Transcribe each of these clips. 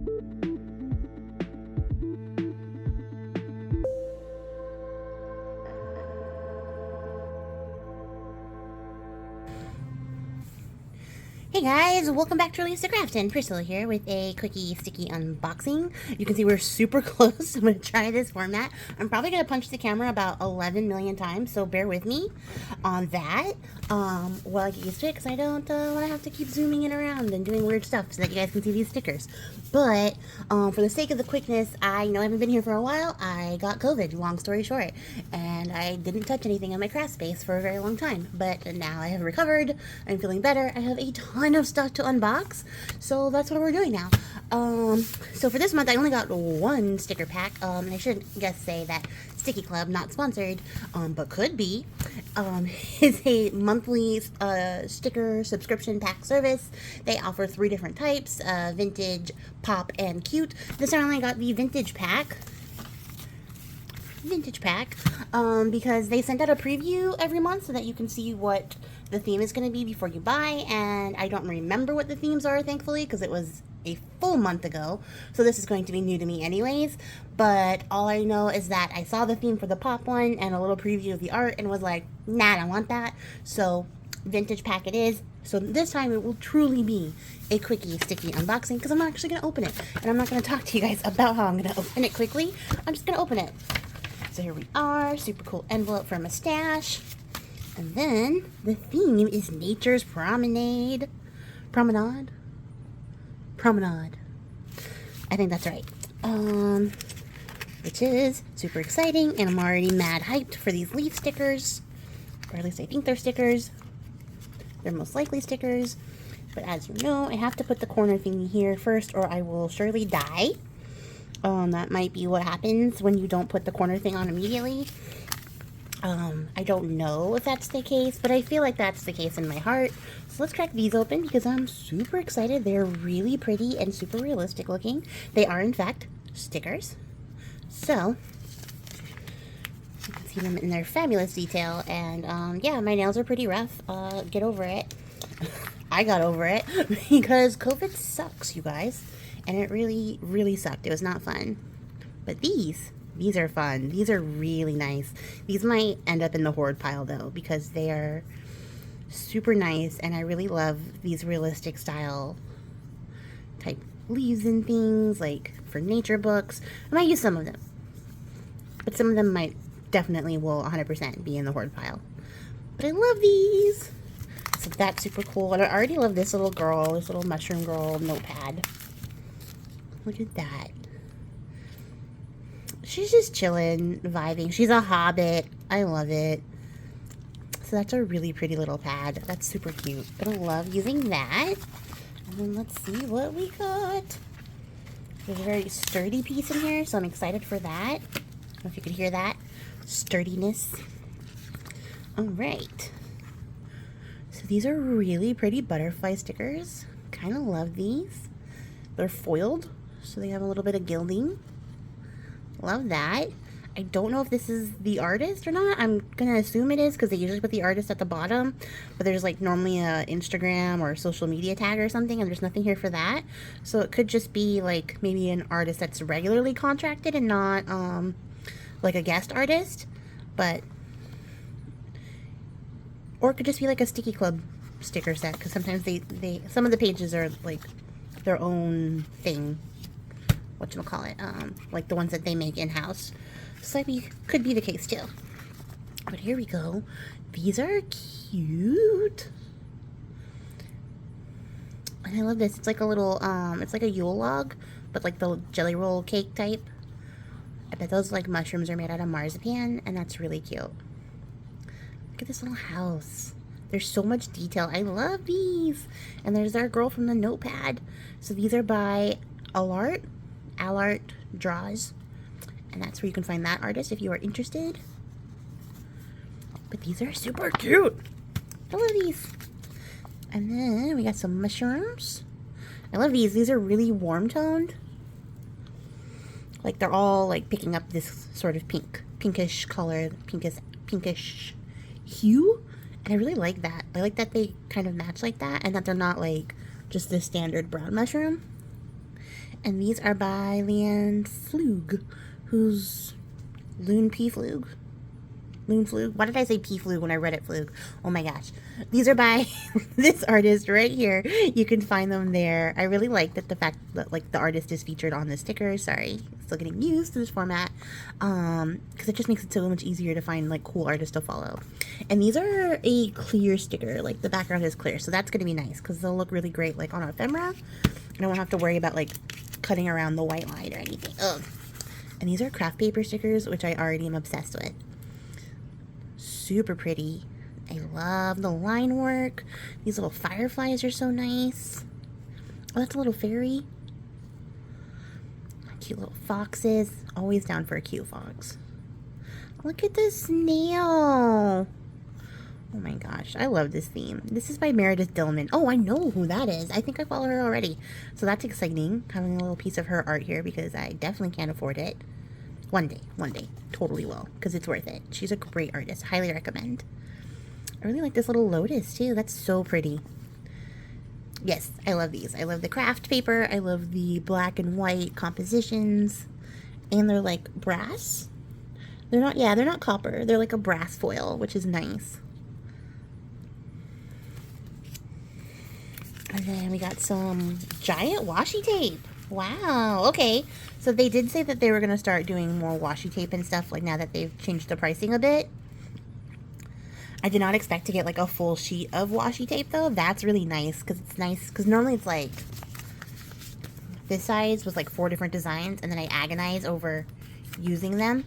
Hey guys, welcome back to Release the Craftin. Priscilla here with a Quickie Stickii unboxing. You can see we're super close. I'm going to try this format. I'm probably going to punch the camera about 11 million times, so bear with me on that while I get used to it, because I don't want to have to keep zooming in around and doing weird stuff so that you guys can see these stickers. But for the sake of the quickness, I know I haven't been here for a while. I got COVID, long story short, and I didn't touch anything in my craft space for a very long time. But now I have recovered. I'm feeling better. I have a ton of stuff to unbox, so that's what we're doing now. So for this month I only got one sticker pack, and I should just say that Stickii Club, not sponsored, but could be, is a monthly sticker subscription pack service. They offer 3 different types, vintage, pop, and cute. This time I only got the vintage pack because they send out a preview every month so that you can see what the theme is going to be before you buy, and I don't remember what the themes are, thankfully, because it was a full month ago, so this is going to be new to me anyways. But all I know is that I saw the theme for the pop one and a little preview of the art and was like, nah, I don't want that, so vintage pack it is. So this time it will truly be a Quickie Stickii unboxing, because I'm actually going to open it, and I'm not going to talk to you guys about how I'm going to open it quickly. I'm just going to open it. So here we are, super cool envelope for my stash. And then the theme is Nature's Promenade. Promenade? I think that's right. Which is super exciting, and I'm already mad hyped for these leaf stickers. Or at least I think they're stickers. They're most likely stickers. But as you know, I have to put the corner thingy here first, or I will surely die. That might be what happens when you don't put the corner thing on immediately. I don't know if that's the case, but I feel like that's the case in my heart. So let's crack these open because I'm super excited. They're really pretty and super realistic looking. They are, in fact, stickers. So, you can see them in their fabulous detail. And, yeah, my nails are pretty rough. Get over it. I got over it because COVID sucks, you guys. And it really, really sucked. It was not fun. But these are fun. These are really nice. These might end up in the hoard pile though, because they are super nice, and I really love these realistic style type leaves and things, like for nature books. I might use some of them, but some of them might definitely will 100% be in the hoard pile. But I love these. So that's super cool. And I already love this little girl, this little mushroom girl notepad. Look at that. She's just chilling, vibing. She's a hobbit. I love it. So that's a really pretty little pad. That's super cute. Gonna love using that. And then let's see what we got. There's a very sturdy piece in here, so I'm excited for that. I don't know if you could hear that. Sturdiness. Alright. So these are really pretty butterfly stickers. Kind of love these. They're foiled, so they have a little bit of gilding. Love that. I don't know if this is the artist or not. I'm gonna assume it is because they usually put the artist at the bottom, but there's like normally a Instagram or social media tag or something, and there's nothing here for that. So it could just be like maybe an artist that's regularly contracted and not like a guest artist, but or it could just be like a Stickii Club sticker set, because sometimes they some of the pages are like their own thing. Whatchamacallit, like the ones that they make in-house. So that could be the case too. But here we go. These are cute. And I love this. It's like a little, it's like a Yule log, but like the jelly roll cake type. I bet those like mushrooms are made out of marzipan, and that's really cute. Look at this little house. There's so much detail. I love these. And there's our girl from the notepad. So these are by Allart Draws, and that's where you can find that artist if you are interested. But these are super cute. I love these. And then we got some mushrooms. I love these. These are really warm toned. Like they're all like picking up this sort of pinkish color, pinkish hue. And I really like that. I like that they kind of match like that, and that they're not like just the standard brown mushroom. And these are by Leanne Flug, who's Loon P. Flug. Loon Flug. Why did I say P. Flug when I read it Flug? Oh my gosh. These are by this artist right here. You can find them there. I really like that the fact that like the artist is featured on the sticker. Sorry, still getting used to this format. Because it just makes it so much easier to find like cool artists to follow. And these are a clear sticker. Like the background is clear. So that's going to be nice because they'll look really great like on ephemera. And I won't have to worry about like cutting around the white line or anything. Ugh. And these are craft paper stickers, which I already am obsessed with. Super pretty. I love the line work. These little fireflies are so nice. Oh, that's a little fairy. Cute little foxes. Always down for a cute fox. Look at this snail. Oh my gosh, I love this theme. This is by Meredith Dillman. Oh, I know who that is. I think I follow her already. So that's exciting, having a little piece of her art here because I definitely can't afford it. One day, totally will, because it's worth it. She's a great artist. Highly recommend. I really like this little lotus, too. That's so pretty. Yes, I love these. I love the craft paper. I love the black and white compositions. And they're like brass. They're not copper. They're like a brass foil, which is nice. And then we got some giant washi tape. Wow, okay. So they did say that they were going to start doing more washi tape and stuff, like now that they've changed the pricing a bit. I did not expect to get like a full sheet of washi tape though. That's really nice because it's nice because normally it's like this size was like 4 different designs and then I agonize over using them.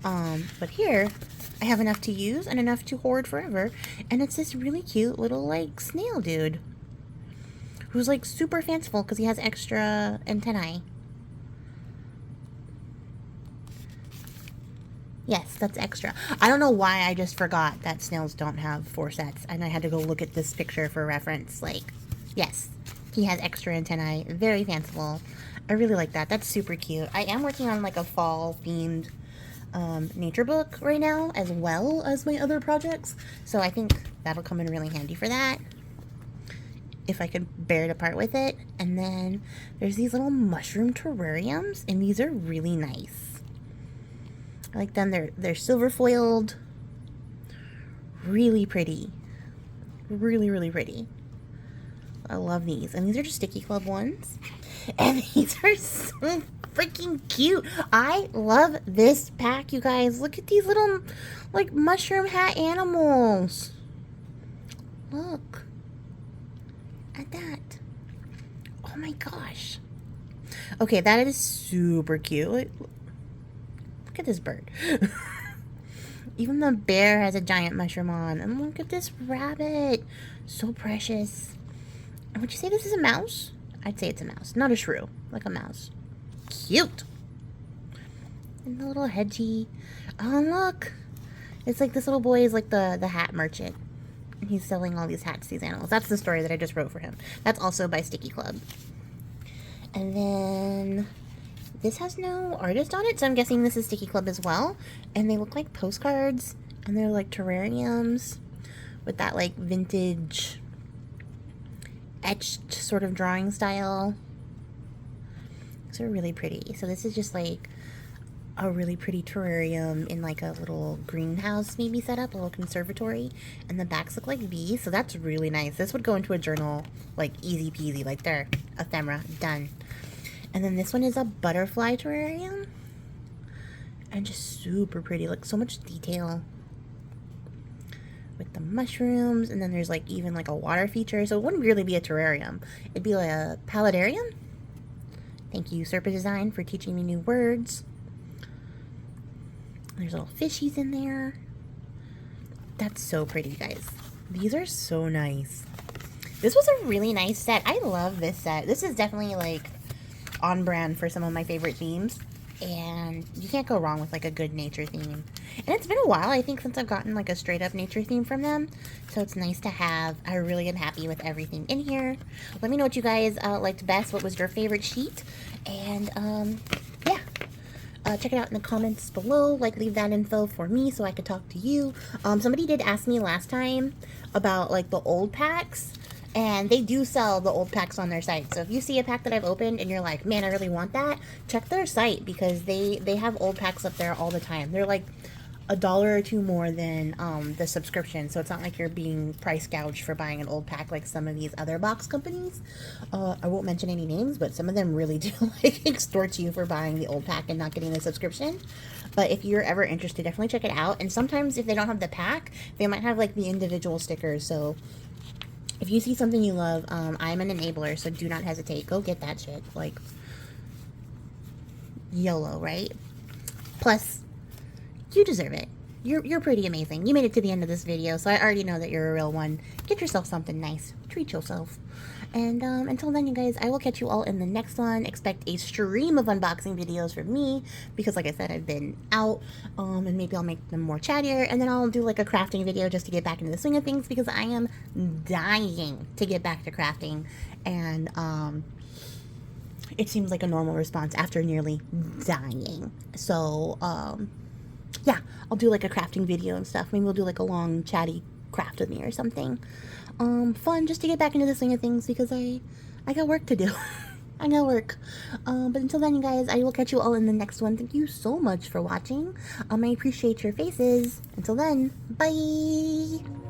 But here I have enough to use and enough to hoard forever. And it's this really cute little like snail dude who's like super fanciful because he has extra antennae. Yes, that's extra. I don't know why I just forgot that snails don't have 4 sets. And I had to go look at this picture for reference. Like, yes, he has extra antennae. Very fanciful. I really like that. That's super cute. I am working on like a fall themed nature book right now, as well as my other projects. So I think that'll come in really handy for that, if I could bear to part with it. And then there's these little mushroom terrariums, and these are really nice. I like them. They're silver foiled. Really pretty. Really, really pretty. I love these. And these are just Stickii Club ones. And these are so freaking cute. I love this pack, you guys. Look at these little, like, mushroom hat animals. Look. At that. Oh my gosh. Okay, that is super cute. Look at this bird. Even the bear has a giant mushroom on. And look at this rabbit. So precious. And would you say this is a mouse? I'd say it's a mouse. Not a shrew. Like a mouse. Cute. And the little hedgie. Oh, look. It's like this little boy is like the hat merchant. And he's selling all these hats to these animals. That's the story that I just wrote for him. That's also by Stickii Club. And then this has no artist on it, so I'm guessing this is Stickii Club as well. And they look like postcards, and they're like terrariums with that like vintage etched sort of drawing style. These are really pretty. So this is just like a really pretty terrarium in like a little greenhouse maybe set up, a little conservatory, and the backs look like bees, so that's really nice. This would go into a journal like easy peasy, like there, ephemera, done. And then this one is a butterfly terrarium, and just super pretty, like so much detail with the mushrooms. And then there's like even like a water feature, so it wouldn't really be a terrarium, it'd be like a paludarium. Thank you, Serpa Design, for teaching me new words. There's little fishies in there. That's so pretty, guys. These are so nice. This was a really nice set. I love this set. This is definitely like on brand for some of my favorite themes. And you can't go wrong with like a good nature theme. And it's been a while, I think, since I've gotten like a straight up nature theme from them. So it's nice to have. I really am happy with everything in here. Let me know what you guys liked best. What was your favorite sheet? And yeah. Check it out in the comments below. Like, leave that info for me so I could talk to you. Somebody did ask me last time about like the old packs, And they do sell the old packs on their site. So if you see a pack that I've opened and you're like, man, I really want that, check their site, because they have old packs up there all the time. They're like $1 or $2 more than the subscription, so it's not like you're being price gouged for buying an old pack like some of these other box companies. I won't mention any names, but some of them really do like extort you for buying the old pack and not getting the subscription. But if you're ever interested, definitely check it out. And sometimes if they don't have the pack, they might have like the individual stickers. So if you see something you love, I'm an enabler, so do not hesitate. Go get that shit. Like, YOLO, right? Plus, you deserve it. You're pretty amazing. You made it to the end of this video, so I already know that you're a real one. Get yourself something nice. Treat yourself. And until then, you guys, I will catch you all in the next one. Expect a stream of unboxing videos from me, because like I said, I've been out, and maybe I'll make them more chattier, and then I'll do like a crafting video just to get back into the swing of things, because I am dying to get back to crafting. And it seems like a normal response after nearly dying. So yeah, I'll do like a crafting video and stuff. Maybe we'll do like a long chatty craft with me or something. Fun, just to get back into the swing of things, because I got work to do. I got work. But until then, you guys, I will catch you all in the next one. Thank you so much for watching. I appreciate your faces. Until then, bye.